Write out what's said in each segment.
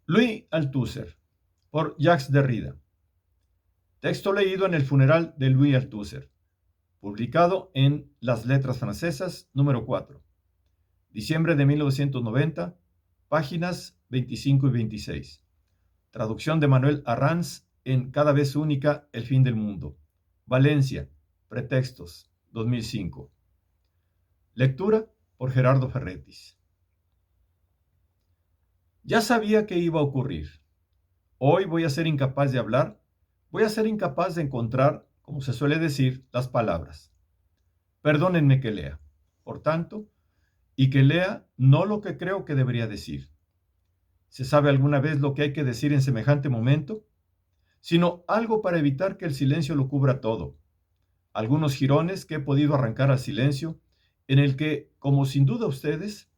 Louis Althusser, por Jacques Derrida. Texto leído en el funeral de Louis Althusser, publicado en Las Letras Francesas, número 4, diciembre de 1990, páginas 25 y 26. Traducción de Manuel Arranz en Cada vez única, el fin del mundo. Valencia, Pretextos, 2005. Lectura por Gerardo Ferretis. Ya sabía que iba a ocurrir. Hoy voy a ser incapaz de hablar, voy a ser incapaz de encontrar, como se suele decir, las palabras. Perdónenme que lea, por tanto, y que lea no lo que creo que debería decir. ¿Se sabe alguna vez lo que hay que decir en semejante momento? Sino algo para evitar que el silencio lo cubra todo. Algunos jirones que he podido arrancar al silencio, en el que, como sin duda ustedes,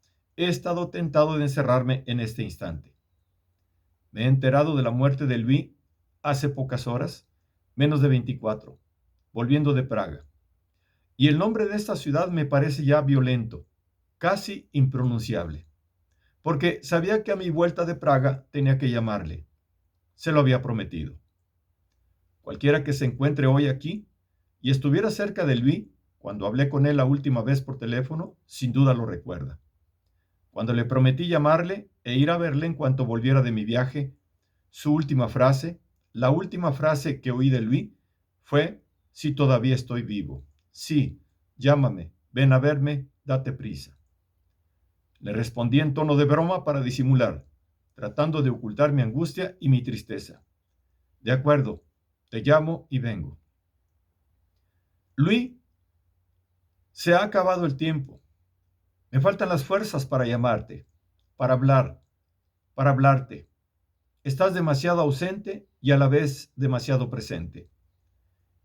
he estado tentado de encerrarme en este instante. Me he enterado de la muerte de Louis hace pocas horas, menos de 24, volviendo de Praga. Y el nombre de esta ciudad me parece ya violento, casi impronunciable, porque sabía que a mi vuelta de Praga tenía que llamarle. Se lo había prometido. Cualquiera que se encuentre hoy aquí y estuviera cerca de Louis cuando hablé con él la última vez por teléfono, sin duda lo recuerda. Cuando le prometí llamarle e ir a verle en cuanto volviera de mi viaje, su última frase, la última frase que oí de Louis, fue: si todavía estoy vivo. Sí, llámame, ven a verme, date prisa. Le respondí en tono de broma para disimular, tratando de ocultar mi angustia y mi tristeza. De acuerdo, te llamo y vengo. Louis, se ha acabado el tiempo. Me faltan las fuerzas para llamarte, para hablar, para hablarte. Estás demasiado ausente y a la vez demasiado presente.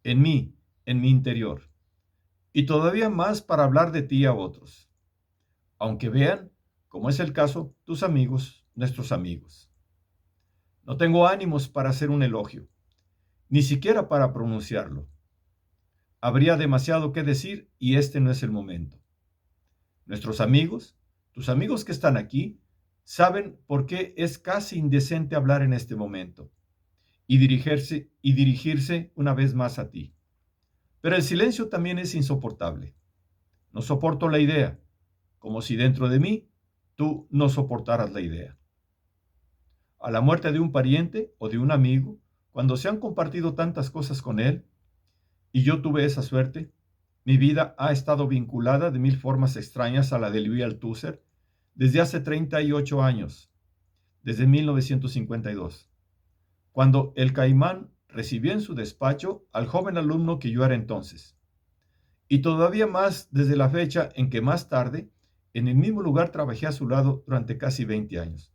En mi interior. Y todavía más para hablar de ti a otros. Aunque vean, como es el caso, tus amigos, nuestros amigos. No tengo ánimos para hacer un elogio, ni siquiera para pronunciarlo. Habría demasiado que decir y este no es el momento. Nuestros amigos, tus amigos que están aquí, saben por qué es casi indecente hablar en este momento y dirigirse una vez más a ti. Pero el silencio también es insoportable. No soporto la idea, como si dentro de mí tú no soportaras la idea. A la muerte de un pariente o de un amigo, cuando se han compartido tantas cosas con él, y yo tuve esa suerte, mi vida ha estado vinculada de mil formas extrañas a la de Louis Althusser desde hace 38 años, desde 1952, cuando el Caimán recibió en su despacho al joven alumno que yo era entonces, y todavía más desde la fecha en que más tarde, en el mismo lugar trabajé a su lado durante casi 20 años.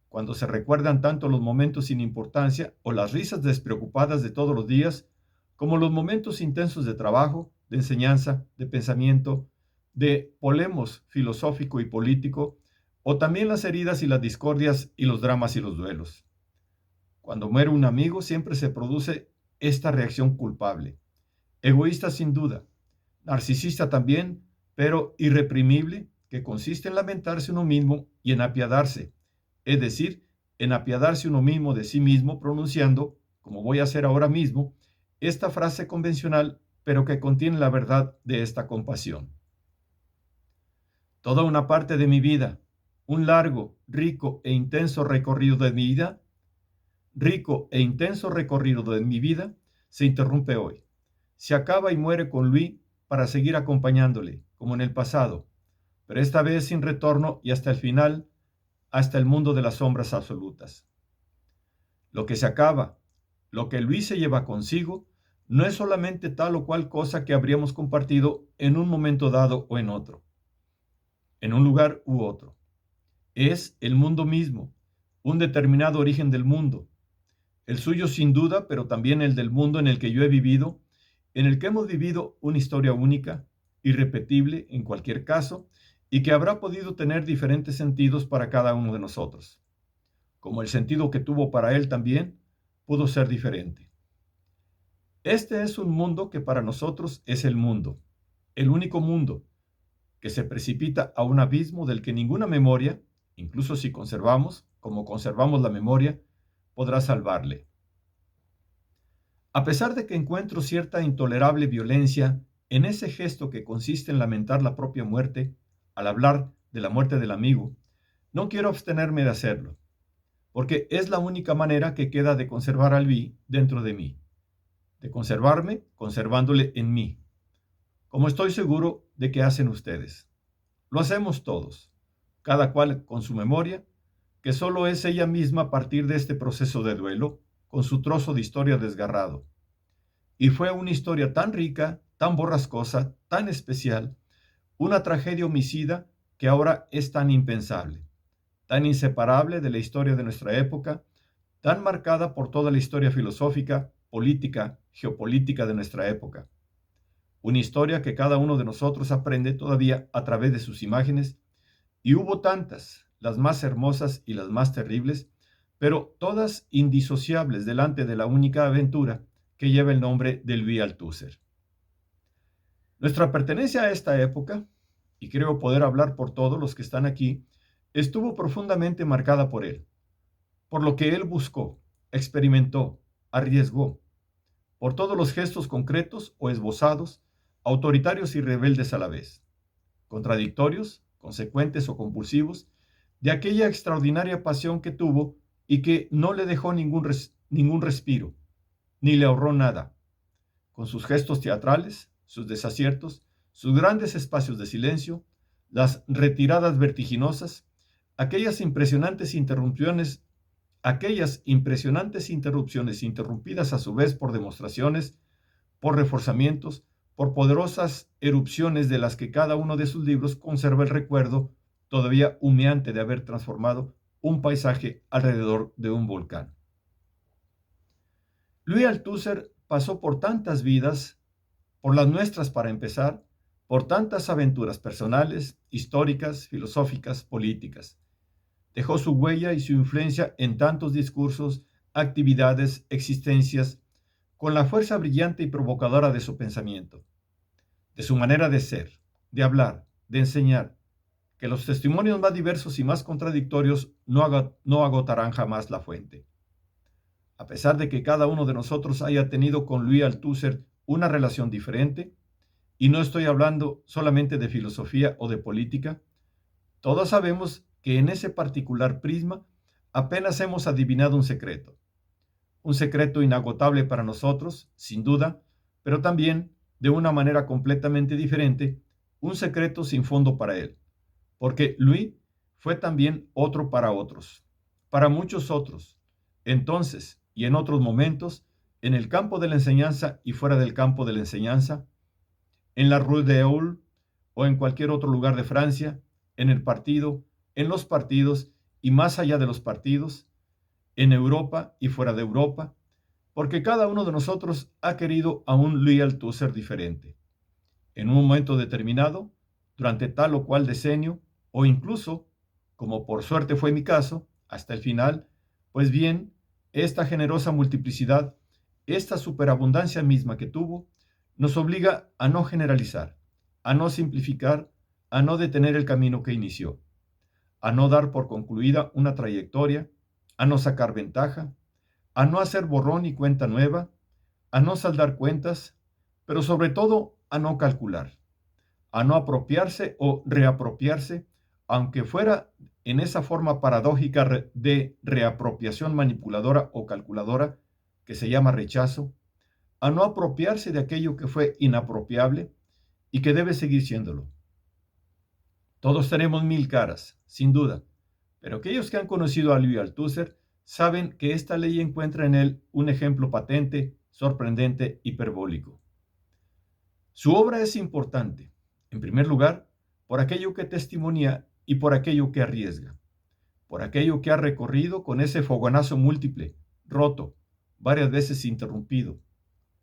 Cuando se recuerdan tanto los momentos sin importancia o las risas despreocupadas de todos los días, como los momentos intensos de trabajo, de enseñanza, de pensamiento, de polemos filosófico y político, o también las heridas y las discordias y los dramas y los duelos. Cuando muere un amigo siempre se produce esta reacción culpable, egoísta sin duda, narcisista también, pero irreprimible, que consiste en lamentarse uno mismo y en apiadarse, es decir, en apiadarse uno mismo de sí mismo pronunciando, como voy a hacer ahora mismo, esta frase convencional, pero que contiene la verdad de esta compasión. Toda una parte de mi vida, un largo, rico e intenso recorrido de mi vida, se interrumpe hoy. Se acaba y muere con Louis para seguir acompañándole, como en el pasado, pero esta vez sin retorno y hasta el final, hasta el mundo de las sombras absolutas. Lo que se acaba, lo que Louis se lleva consigo, no es solamente tal o cual cosa que habríamos compartido en un momento dado o en otro, en un lugar u otro. Es el mundo mismo, un determinado origen del mundo, el suyo sin duda, pero también el del mundo en el que yo he vivido, en el que hemos vivido una historia única, irrepetible en cualquier caso, y que habrá podido tener diferentes sentidos para cada uno de nosotros. Como el sentido que tuvo para él también, pudo ser diferente. Este es un mundo que para nosotros es el mundo, el único mundo, que se precipita a un abismo del que ninguna memoria, incluso si conservamos, como conservamos la memoria, podrá salvarle. A pesar de que encuentro cierta intolerable violencia en ese gesto que consiste en lamentar la propia muerte al hablar de la muerte del amigo, no quiero abstenerme de hacerlo, porque es la única manera que queda de conservar al Vi dentro de mí, de conservarme conservándole en mí, como estoy seguro de que hacen ustedes. Lo hacemos todos, cada cual con su memoria, que solo es ella misma a partir de este proceso de duelo, con su trozo de historia desgarrado. Y fue una historia tan rica, tan borrascosa, tan especial, una tragedia homicida que ahora es tan impensable, tan inseparable de la historia de nuestra época, tan marcada por toda la historia filosófica, política, geopolítica de nuestra época. Una historia que cada uno de nosotros aprende todavía a través de sus imágenes, y hubo tantas, las más hermosas y las más terribles, pero todas indisociables delante de la única aventura que lleva el nombre de Louis Althusser. Nuestra pertenencia a esta época, y creo poder hablar por todos los que están aquí, estuvo profundamente marcada por él, por lo que él buscó, experimentó, arriesgó, por todos los gestos concretos o esbozados, autoritarios y rebeldes a la vez, contradictorios, consecuentes o compulsivos, de aquella extraordinaria pasión que tuvo y que no le dejó ningún respiro, ni le ahorró nada, con sus gestos teatrales, sus desaciertos, sus grandes espacios de silencio, las retiradas vertiginosas, aquellas impresionantes interrupciones interrumpidas a su vez por demostraciones, por reforzamientos, por poderosas erupciones de las que cada uno de sus libros conserva el recuerdo todavía humeante de haber transformado un paisaje alrededor de un volcán. Louis Althusser pasó por tantas vidas, por las nuestras para empezar, por tantas aventuras personales, históricas, filosóficas, políticas. Dejó su huella y su influencia en tantos discursos, actividades, existencias, con la fuerza brillante y provocadora de su pensamiento, de su manera de ser, de hablar, de enseñar, que los testimonios más diversos y más contradictorios no agotarán jamás la fuente. A pesar de que cada uno de nosotros haya tenido con Louis Althusser una relación diferente, y no estoy hablando solamente de filosofía o de política, todos sabemos que en ese particular prisma apenas hemos adivinado un secreto inagotable para nosotros, sin duda, pero también, de una manera completamente diferente, un secreto sin fondo para él, porque Louis fue también otro para otros, para muchos otros, entonces y en otros momentos, en el campo de la enseñanza y fuera del campo de la enseñanza, en la Rue d'Eul o en cualquier otro lugar de Francia, en el partido, en los partidos y más allá de los partidos, en Europa y fuera de Europa, porque cada uno de nosotros ha querido a un Louis Althusser diferente, en un momento determinado, durante tal o cual decenio, o incluso, como por suerte fue mi caso, hasta el final, pues bien, esta generosa multiplicidad, esta superabundancia misma que tuvo, nos obliga a no generalizar, a no simplificar, a no detener el camino que inició, a no dar por concluida una trayectoria, a no sacar ventaja, a no hacer borrón y cuenta nueva, a no saldar cuentas, pero sobre todo a no calcular, a no apropiarse o reapropiarse, aunque fuera en esa forma paradójica de reapropiación manipuladora o calculadora que se llama rechazo, a no apropiarse de aquello que fue inapropiable y que debe seguir siéndolo. Todos tenemos mil caras, sin duda, pero aquellos que han conocido a Louis Althusser saben que esta ley encuentra en él un ejemplo patente, sorprendente, hiperbólico. Su obra es importante, en primer lugar, por aquello que testimonia y por aquello que arriesga, por aquello que ha recorrido con ese fogonazo múltiple, roto, varias veces interrumpido,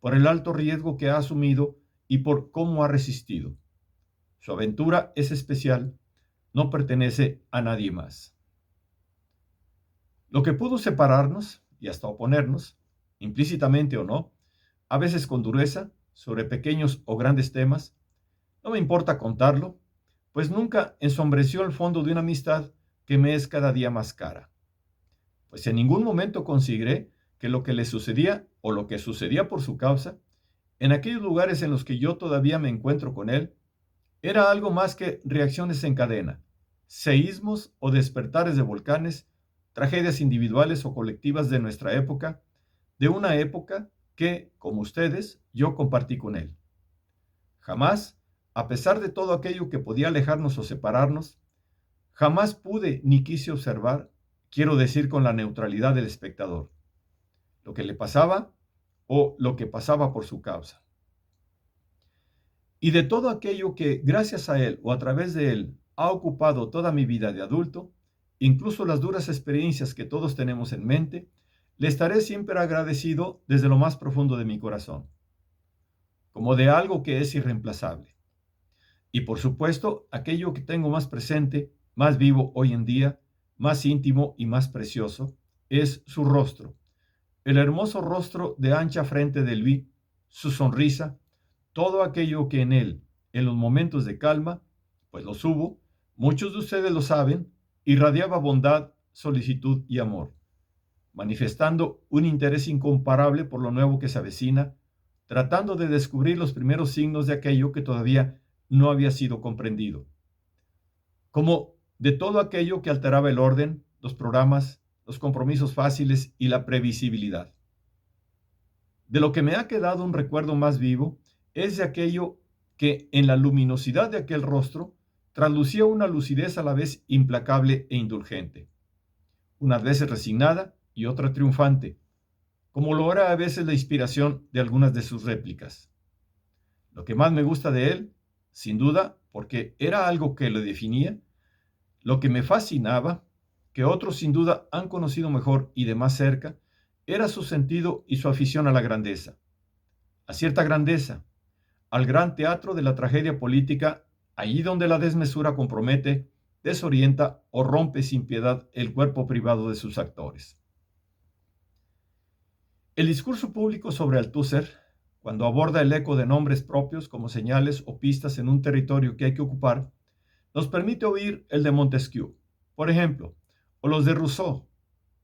por el alto riesgo que ha asumido y por cómo ha resistido. Su aventura es especial, no pertenece a nadie más. Lo que pudo separarnos y hasta oponernos, implícitamente o no, a veces con dureza, sobre pequeños o grandes temas, no me importa contarlo, pues nunca ensombreció el fondo de una amistad que me es cada día más cara. pues en ningún momento consideré que lo que le sucedía o lo que sucedía por su causa, en aquellos lugares en los que yo todavía me encuentro con él, era algo más que reacciones en cadena, seísmos o despertares de volcanes, tragedias individuales o colectivas de nuestra época, de una época que, como ustedes, yo compartí con él. Jamás, a pesar de todo aquello que podía alejarnos o separarnos, jamás pude ni quise observar, quiero decir con la neutralidad del espectador, lo que le pasaba o lo que pasaba por su causa. Y de todo aquello que, gracias a él o a través de él, ha ocupado toda mi vida de adulto, incluso las duras experiencias que todos tenemos en mente, le estaré siempre agradecido desde lo más profundo de mi corazón, como de algo que es irreemplazable. Y por supuesto, aquello que tengo más presente, más vivo hoy en día, más íntimo y más precioso, es su rostro, el hermoso rostro de ancha frente de Luis, su sonrisa, todo aquello que en él, en los momentos de calma, pues los hubo, muchos de ustedes lo saben, irradiaba bondad, solicitud y amor, manifestando un interés incomparable por lo nuevo que se avecina, tratando de descubrir los primeros signos de aquello que todavía no había sido comprendido, como de todo aquello que alteraba el orden, los programas, los compromisos fáciles y la previsibilidad. De lo que me ha quedado un recuerdo más vivo es de aquello que en la luminosidad de aquel rostro traslucía una lucidez a la vez implacable e indulgente, unas veces resignada y otra triunfante, como lo era a veces la inspiración de algunas de sus réplicas. Lo que más me gusta de él, sin duda, porque era algo que lo definía, lo que me fascinaba, que otros sin duda han conocido mejor y de más cerca, era su sentido y su afición a la grandeza, a cierta grandeza, al gran teatro de la tragedia política, allí donde la desmesura compromete, desorienta o rompe sin piedad el cuerpo privado de sus actores. El discurso público sobre Althusser, cuando aborda el eco de nombres propios como señales o pistas en un territorio que hay que ocupar, nos permite oír el de Montesquieu, por ejemplo, o los de Rousseau,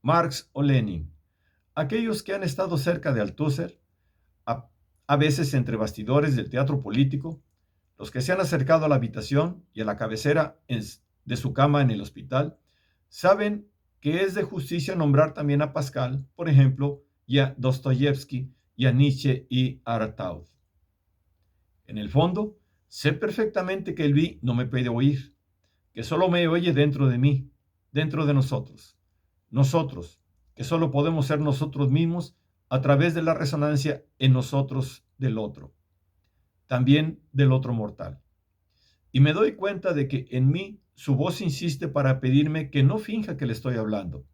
Marx o Lenin, aquellos que han estado cerca de Althusser, a veces entre bastidores del teatro político, los que se han acercado a la habitación y a la cabecera de su cama en el hospital, saben que es de justicia nombrar también a Pascal, por ejemplo, y a Dostoyevsky, y a Nietzsche y a Artaud. En el fondo, sé perfectamente que Luis no me puede oír, que solo me oye dentro de mí, dentro de nosotros. Nosotros, que solo podemos ser nosotros mismos a través de la resonancia en nosotros del otro, también del otro mortal. Y me doy cuenta de que en mí su voz insiste para pedirme que no finja que le estoy hablando.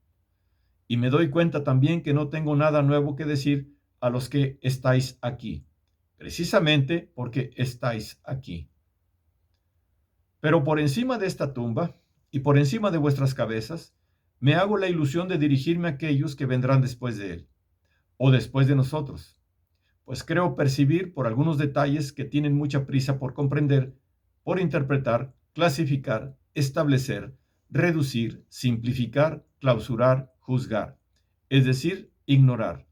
Y me doy cuenta también que no tengo nada nuevo que decir a los que estáis aquí, precisamente porque estáis aquí. Pero por encima de esta tumba y por encima de vuestras cabezas, me hago la ilusión de dirigirme a aquellos que vendrán después de él, o después de nosotros, pues creo percibir por algunos detalles que tienen mucha prisa por comprender, por interpretar, clasificar, establecer, reducir, simplificar, clausurar, juzgar, es decir, ignorar.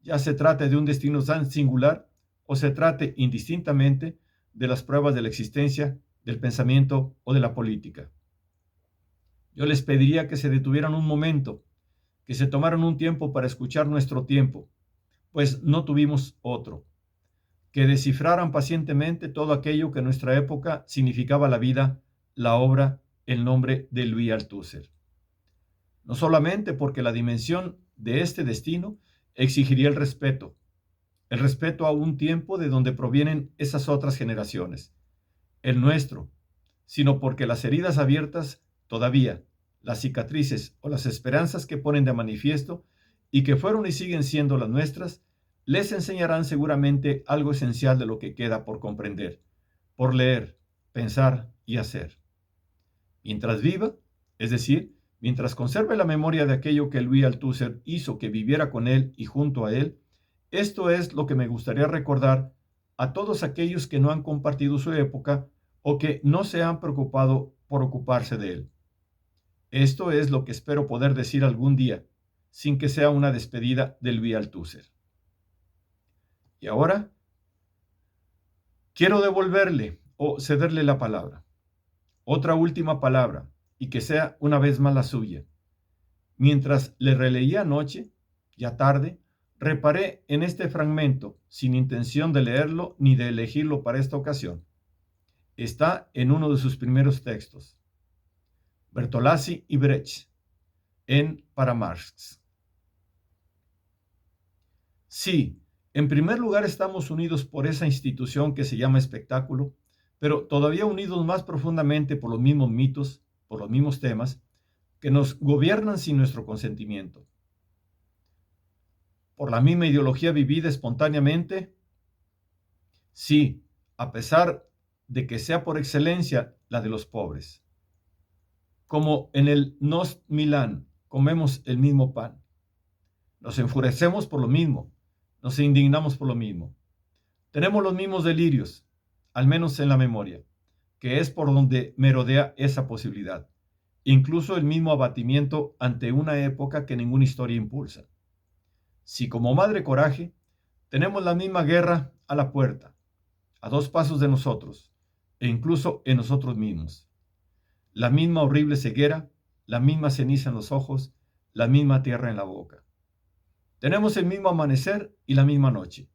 Ya se trate de un destino tan singular o se trate indistintamente de las pruebas de la existencia, del pensamiento o de la política. Yo les pediría que se detuvieran un momento, que se tomaran un tiempo para escuchar nuestro tiempo, pues no tuvimos otro, que descifraran pacientemente todo aquello que en nuestra época significaba la vida, la obra, el nombre de Louis Althusser. No solamente porque la dimensión de este destino exigiría el respeto a un tiempo de donde provienen esas otras generaciones, el nuestro, sino porque las heridas abiertas todavía, las cicatrices o las esperanzas que ponen de manifiesto y que fueron y siguen siendo las nuestras, les enseñarán seguramente algo esencial de lo que queda por comprender, por leer, pensar y hacer. Mientras viva, es decir, mientras conserve la memoria de aquello que Louis Althusser hizo que viviera con él y junto a él, esto es lo que me gustaría recordar a todos aquellos que no han compartido su época o que no se han preocupado por ocuparse de él. Esto es lo que espero poder decir algún día, sin que sea una despedida del Vialtúcer. Y ahora quiero devolverle o cederle la palabra. Otra última palabra, y que sea una vez más la suya. Mientras le releía anoche, ya tarde, reparé en este fragmento, sin intención de leerlo ni de elegirlo para esta ocasión. Está en uno de sus primeros textos, Bertolazzi y Brecht, en Para Marx. Sí, en primer lugar estamos unidos por esa institución que se llama espectáculo, pero todavía unidos más profundamente por los mismos mitos, por los mismos temas, que nos gobiernan sin nuestro consentimiento. Por la misma ideología vivida espontáneamente, sí, a pesar de que sea por excelencia la de los pobres. Como en el Nos Milán comemos el mismo pan. Nos enfurecemos por lo mismo, nos indignamos por lo mismo. Tenemos los mismos delirios, al menos en la memoria, que es por donde merodea esa posibilidad. Incluso el mismo abatimiento ante una época que ninguna historia impulsa. Si como madre coraje, tenemos la misma guerra a la puerta, a 2 pasos de nosotros, e incluso en nosotros mismos. La misma horrible ceguera, la misma ceniza en los ojos, la misma tierra en la boca. Tenemos el mismo amanecer y la misma noche,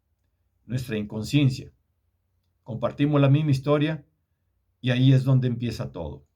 nuestra inconsciencia. Compartimos la misma historia y ahí es donde empieza todo.